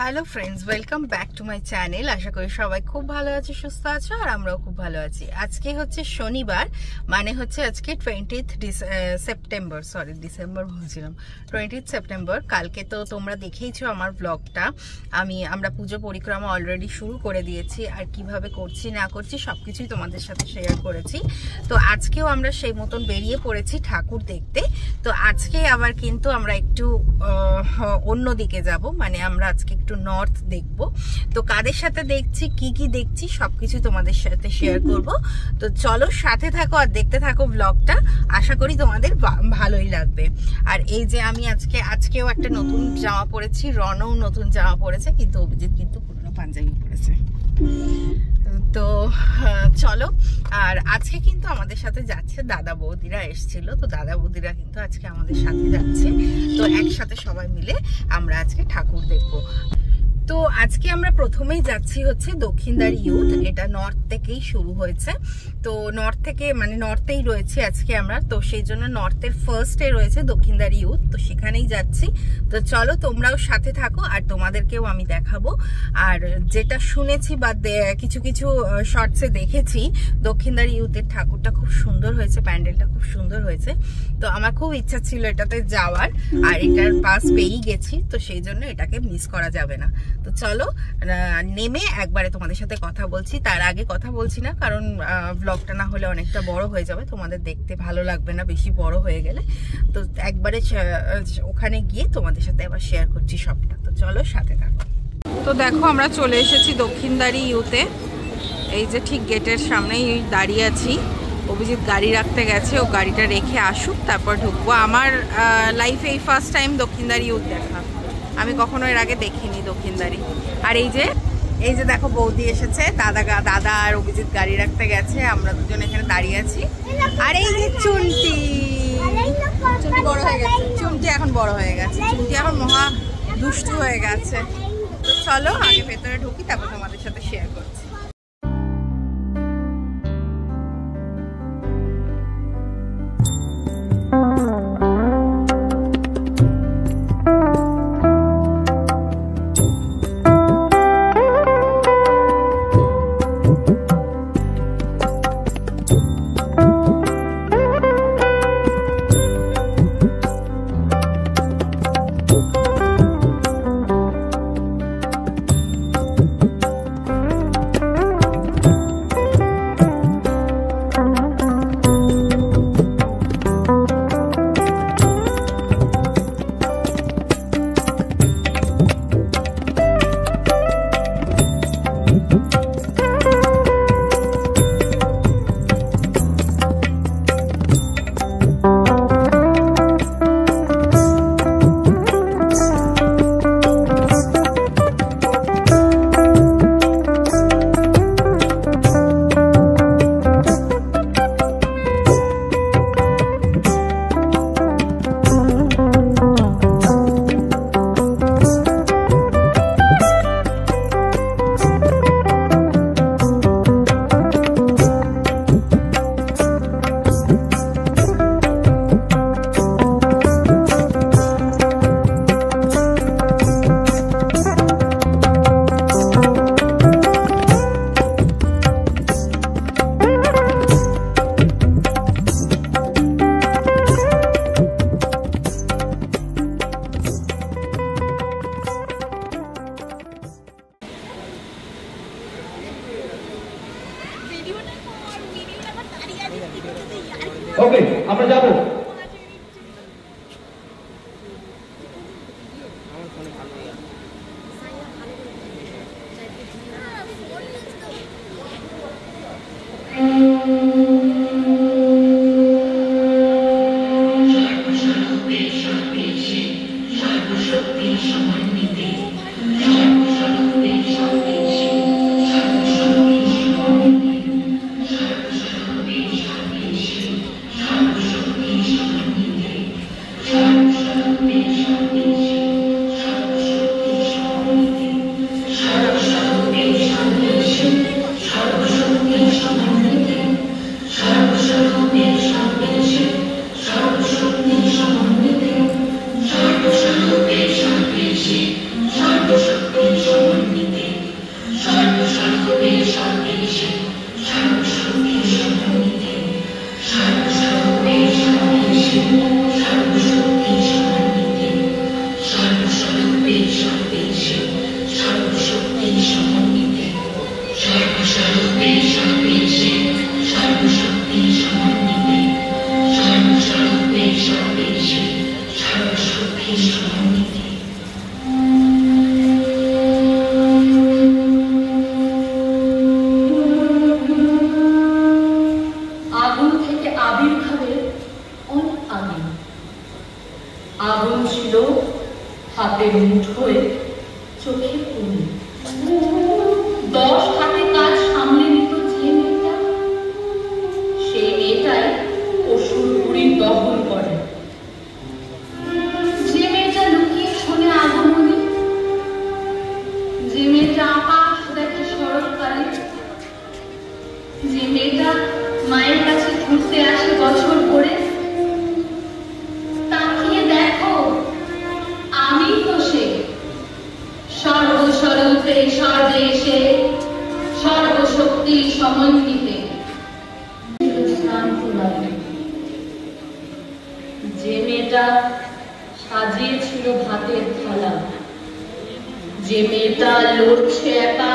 Hello friends, welcome back to my channel. আশা করি সবাই খুব ভালো আছে, সুস্থ আছো, আর আমরাও খুব ভালো আছি। আজকে হচ্ছে শনিবার, মানে হচ্ছে আজকে 20th সেপ্টেম্বর, সরি ডিসেম্বর বলছিলাম, 20th সেপ্টেম্বর। কালকে তো তোমরা দেখেইছো আমার ব্লগটা। আমরা পুজো পরিক্রমা অলরেডি শুরু করে দিয়েছি, আর কিভাবে করছি না করছি সবকিছুই তোমাদের সাথে শেয়ার করেছি। তো আজকেও আমরা সেই মতন বেরিয়ে পড়েছি ঠাকুর দেখতে। তো আজকে আবার কিন্তু আমরা একটু অন্য দিকে যাব, মানে আমরা আজকে একটু নর্থ দেখব। তো কাদের সাথে দেখছি, কি কি দেখছি সবকিছু তোমাদের সাথে শেয়ার করব। তো চলো সাথে থাকো আর দেখতে থাকো ব্লগটা, আশা করি তোমাদের ভালোই লাগবে। আর এই যে আমি আজকেও একটা নতুন জামা পরেছি, রনও নতুন জামা পরেছে, কিন্তু অভিজিৎ কিন্তু পুরনো পাঞ্জাবি পরেছে। তো চলো। আর আজকে কিন্তু আমাদের সাথে যাচ্ছে, দাদা বৌদিরা এসেছিল, তো দাদা বৌদিরা কিন্তু আজকে আমাদের সাথে যাচ্ছে। তো একসাথে সবাই মিলে আমরা আজকে ঠাকুর দেখবো। তো আজকে আমরা প্রথমেই যাচ্ছি হচ্ছে দক্ষিণদ্বার ইউথ। এটা নর্থ থেকেই শুরু হয়েছে, তো নর্থ থেকে মানে নর্থেই রয়েছে আজকে আমরা। তো সেই জন্য নর্থের ফার্স্টে রয়েছে দক্ষিণদ্বার ইউথ, তো সেখানেই যাচ্ছি। তো চলো তোমরাও সাথে থাকো, আর তোমাদেরকেও আমি দেখাবো। আর যেটা শুনেছি বা কিছু কিছু শর্টসে দেখেছি, দক্ষিণদ্বার ইউথের ঠাকুরটা খুব সুন্দর হয়েছে, প্যান্ডেলটা খুব সুন্দর হয়েছে। তো আমার খুব ইচ্ছা ছিল এটাতে যাওয়ার, আর এটার পাস পেয়েই গেছি, তো সেই জন্য এটাকে মিস করা যাবে না। তো চলো নেমে একবারে তোমাদের সাথে কথা বলছি। তার আগে কথা বলছি না, কারণ ব্লগটা না হলে অনেকটা বড় হয়ে যাবে, তোমাদের দেখতে ভালো লাগবে না বেশি বড় হয়ে গেলে। তো একবারে ওখানে গিয়ে তোমাদের সাথে আবার শেয়ার করছি সবটা। তো চলো সাথে থাকো। তো দেখো আমরা চলে এসেছি দক্ষিণদ্বার ইউথে। এই যে ঠিক গেটের সামনেই দাঁড়িয়ে আছি। অভিজিৎ গাড়ি রাখতে গেছে, ও গাড়িটা রেখে আসুক, তারপর ঢুকবো। আমার লাইফে এই ফার্স্ট টাইম দক্ষিণদ্বার ইউথ দেখা, আমি কখনো এর আগে দেখিনি দক্ষিণদ্বারই। আর এই যে দেখো বৌদি এসেছে, দাদা আর অভিজিৎ গাড়ি রাখতে গেছে, আমরা দুজন এখানে দাঁড়িয়ে আছি। আর এই যে চুনটি বড় হয়ে গেছে, চুনটি এখন বড় হয়ে গেছে, চুনটি এখন মহা দুষ্টু হয়ে গেছে। তো চলো আগে ভেতরে ঢুকি, তারপর তোমাদের সাথে শেয়ার করছি। ওকে, আমরা যাব। করে চোখে পড়ল 10 হাতে কাজ সামলে নিত যে মেয়েটা, সেই মেয়েটাই অসুর বুড়ির দখল করে। যে মেয়েটা লুকিয়ে শোনে আগমনী, যে মেয়েটা আকাশ দেখে শরৎকালে, যে মেয়েটা মায়ের কাছে ঘুরতে আসে বছর পরে, তাকিয়ে দেখো আমি তো সে সর্বস্বরূপে সর্বেশে সর্বশক্তি সমন্বিতে। যে মেয়েটা সাজিয়েছিল ভাতের থালা, যে মেয়েটা লড়ছে একা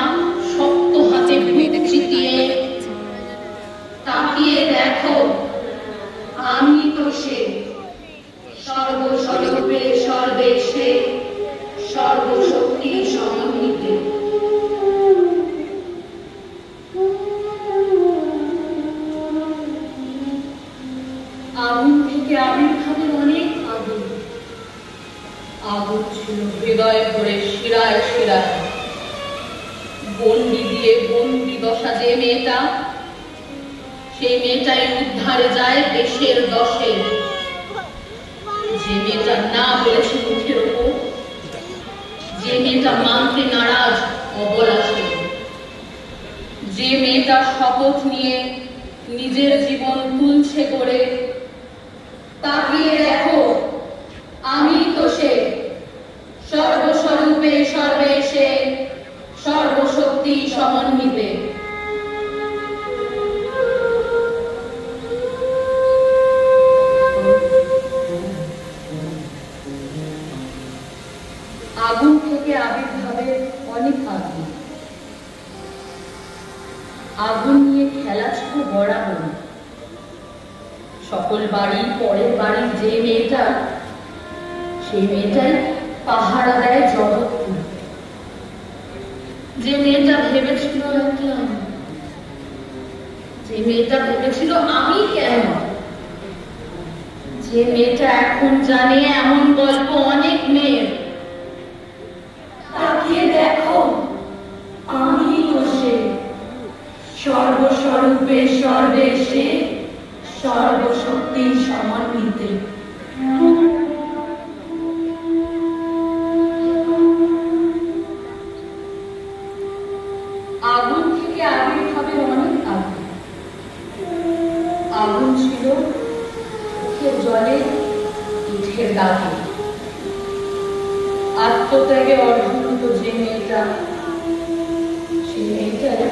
শক্ত হাতে বুক চিতিয়ে, তাকিয়ে দেখো আমি তো সে সর্বস্বরূপে সর্বেশে সর্বশক্তি সমন্বিতে। আগুন থেকে আবির্ভাবের অনেক আগুন, আগুন ছিল হৃদয়ে ভরে শিরায় শিরায়। বন্দি দিয়ে বন্দি দশা যে মেয়েটা, সেই মেয়েটাই উদ্ধারে যায় দেশের দশে। যে মেয়েটা না বলেছে মুখের ওপর, যে মেয়েটা মানতে নারাজ অবলা ছিল, যে মেয়েটা শপথ নিয়ে নিজের জীবন তুলছে করে, তাকিয়ে দেখো আমি তো সে সর্বস্বরূপে সর্বেশে সর্বশক্তি সমন্বিতে। আগুন থেকে আবির্ভাবের অনেক আগুন, আগুন নিয়ে খেলা ছিল বরাবর। সকল বাড়ি পরের বাড়ির যে মেয়েটা, সেই মেয়েটাই পাহারা দেয় জগৎকে। যে মেয়েটা ভেবেছিল একলা, যে মেয়েটা ভেবেছিল আমি কেন, যে মেয়েটা এখন জানে এমন গল্প অনেক মেয়ের। তাকিয়ে দেখো আমি তো সে সর্বস্বরূপে সর্বেশে সর্বশক্তি সমন্বিতে। আগুন থেকে আবির্ভাবের অনেক আগুন, আগুন ছিল চোখের জলে পিঠের দাগে। আত্মত্যাগে অর্ধনত যে মেয়েটা, সেই মেয়েটাই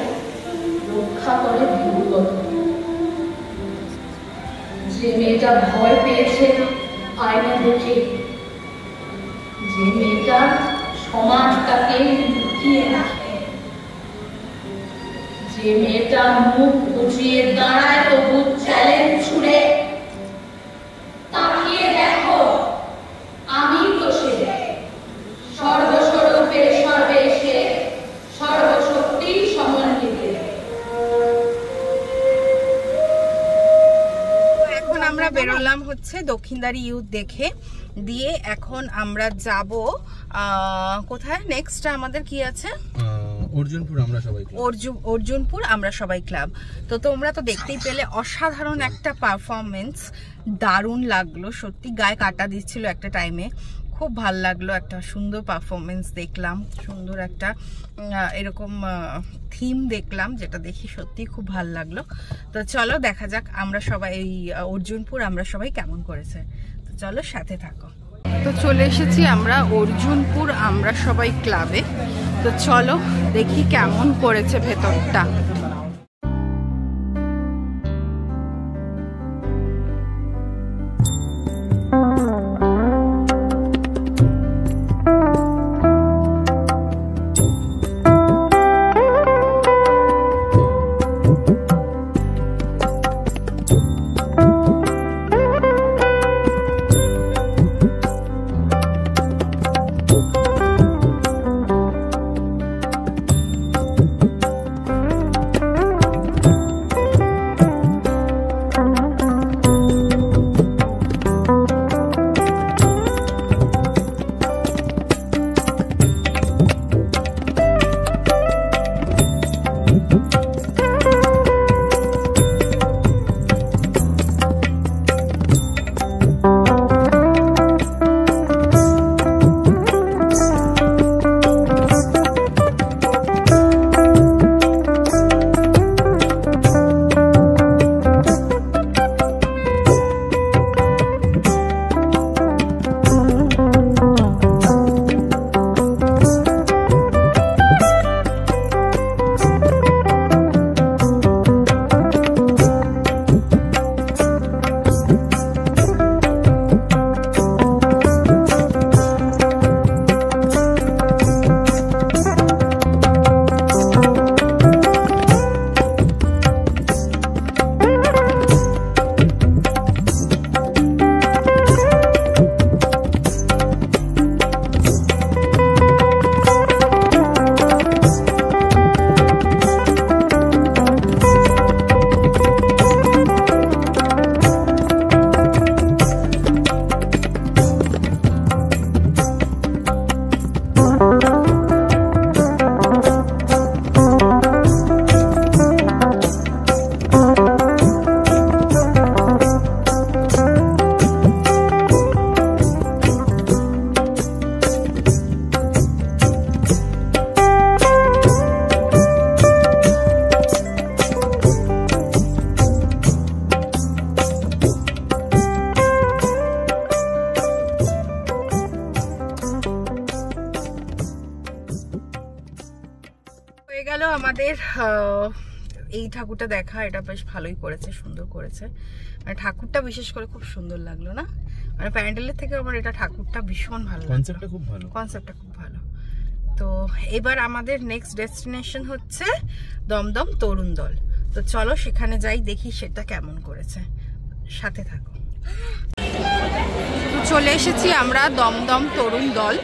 রক্ষা করে ভূগত। যে মেয়েটা ভয় পেয়েছে আয়না দেখে, যে মেয়েটা সমাজটাকে লুকিয়ে রাখে, যে মেয়েটা মুখ উঁচিয়ে দাঁড়ায় তবু চ্যালেঞ্জ ছুড়ে, তাকিয়ে দেখো আমি তো সে সর্বস্বরূপে সর্বেশে সর্বশক্তি সমন্বিতে। এখন আমরা বেরোলাম হচ্ছে দক্ষিণদারি ইউথ দেখে দিয়ে, এখন আমরা যাব কোথায় নেক্সট আমাদের কি আছে, অর্জুনপুর আমরা সবাই ক্লাব। অর্জুনপুর আমরা সবাই ক্লাব। তো তোমরা তো দেখতেই পেলে অসাধারণ একটা পারফরমেন্স, দারুণ লাগলো সত্যি, গায়ে কাটা দিচ্ছিল একটা টাইমে, খুব ভাল লাগলো, একটা সুন্দর পারফরমেন্স দেখলাম, সুন্দর একটা এরকম থিম দেখলাম, যেটা দেখি সত্যি খুব ভাল লাগলো। তো চলো দেখা যাক আমরা সবাই এই অর্জুনপুর আমরা সবাই কেমন করেছে, তো চলো সাথে থাকো। তো চলে এসেছি আমরা অর্জুনপুর আমরা সবাই ক্লাবে, তো চলো দেখি কেমন করেছে ভেতরটা। হয়ে গেল আমাদের এই ঠাকুরটা দেখা। এটা বেশ ভালোই করেছে, সুন্দর করেছে। মানে ঠাকুরটা বিশেষ করে খুব সুন্দর লাগলো না, মানে প্যান্ডেলের থেকে আমার এটা ঠাকুরটা ভীষণ ভালো, কনসেপ্টটা খুব ভালো, কনসেপ্টটা খুব ভালো। তো এবার আমাদের নেক্সট ডেস্টিনেশন হচ্ছে দমদম তরুণ দল। তো চলো সেখানে যাই, দেখি সেটা কেমন করেছে, সাথে থাকো। তো চলে এসেছি আমরা দমদম তরুণ দল।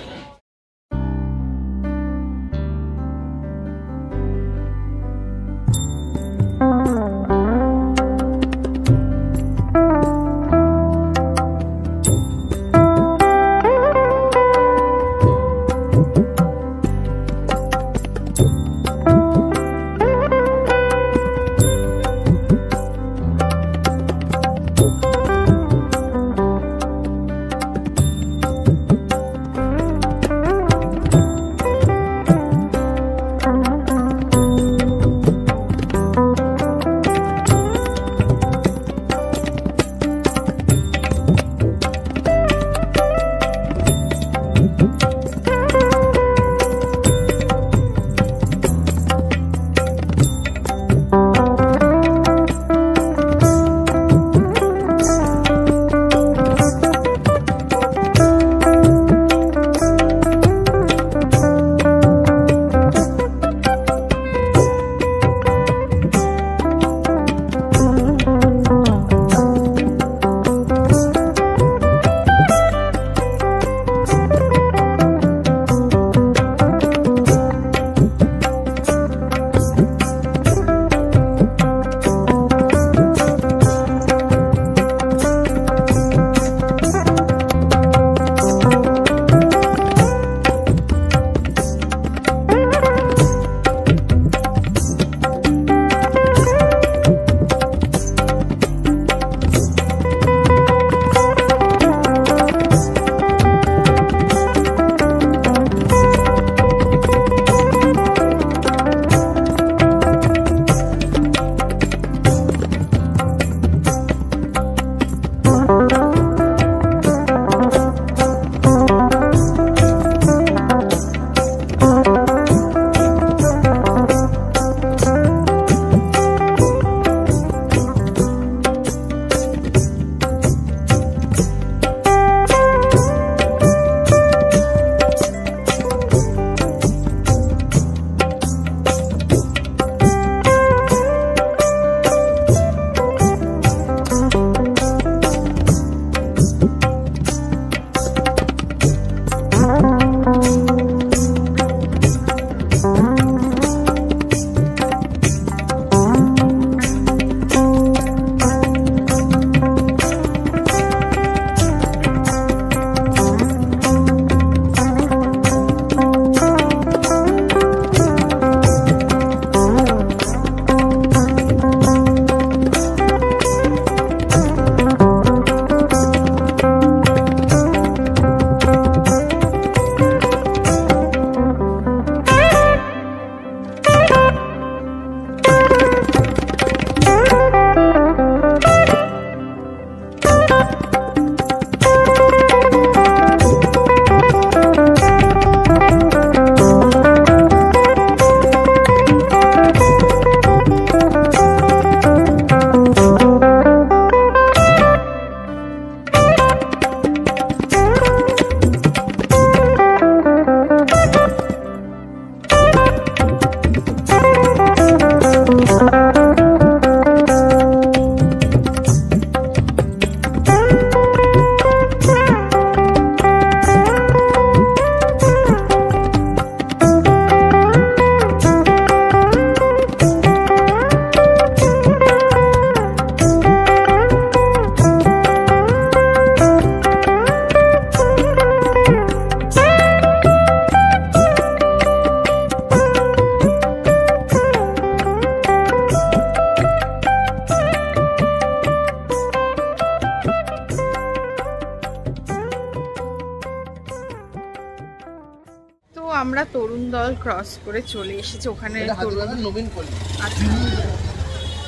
আমরা তরুণ দল ক্রস করে চলে এসেছি ওখানে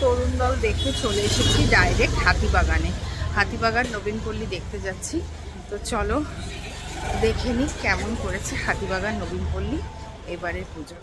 তরুণ দল দেখে চলে এসেছি ডাইরেক্ট হাতিবাগানে। হাতিবাগান নবীনপল্লী দেখতে যাচ্ছি। তো চলো দেখে নি কেমন করেছে হাতিবাগান নবীনপল্লী এবারের পুজো।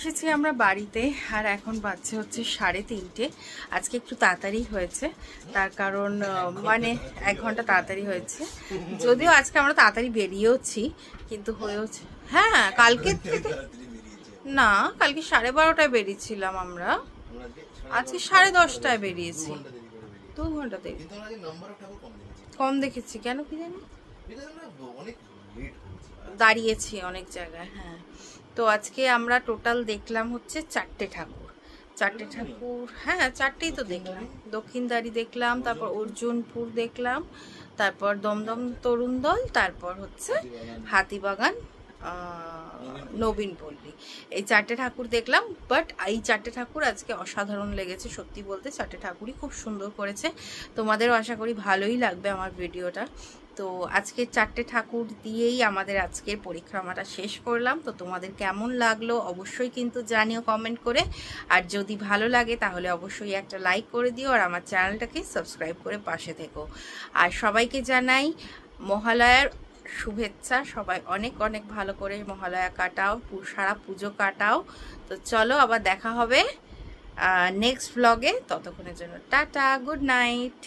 এসেছি আমরা বাড়িতে, আর এখন বাজছে হচ্ছে 3:30। আজকে একটু তাড়াতাড়ি হয়েছে, তার কারণ মানে 1 ঘন্টা তাড়াতাড়ি হয়েছে। যদিও আজকে আমরা তাড়াতাড়ি বেরিয়েওছি, কিন্তু হয়েওছে। হ্যাঁ, কালকে থেকে না, কালকে 12:30টায় বেরিয়েছিলাম আমরা, আজকে 10:30টায় বেরিয়েছি। 2 ঘন্টা দেরি কম দেখেছি। কেন কি জানি, দাঁড়িয়েছি অনেক জায়গায়। হ্যাঁ, তো আজকে আমরা টোটাল দেখলাম হচ্ছে 4টে ঠাকুর। 4টে ঠাকুর, হ্যাঁ 4টেই তো দেখলাম। দক্ষিণদ্বারী দেখলাম, তারপর অর্জুনপুর দেখলাম, তারপর দমদম তরুণ দল, তারপর হচ্ছে হাতিবাগান, নবীনপল্লী। এই 4টে ঠাকুর দেখলাম। বাট এই 4টে ঠাকুর আজকে অসাধারণ লেগেছে, সত্যি বলতে 4টে ঠাকুরই খুব সুন্দর করেছে। তোমাদেরও আশা করি ভালোই লাগবে আমার ভিডিওটা। তো আজকে 4টে ঠাকুর দিয়েই আমাদের আজকের পরিক্রমাটা শেষ করলাম। তো তোমাদের কেমন লাগলো অবশ্যই কিন্তু জানিও কমেন্ট করে। আর যদি ভালো লাগে তাহলে অবশ্যই একটা লাইক করে দিও, আর আমার চ্যানেলটাকে সাবস্ক্রাইব করে পাশে থেকো। আর সবাইকে জানাই মহালয়ার শুভেচ্ছা। সবাই অনেক অনেক ভালো করে মহালয়া কাটাও, সারা পুজো কাটাও। তো চলো, আবার দেখা হবে নেক্সট ব্লগে। ততক্ষণের জন্য টাটা, গুড নাইট।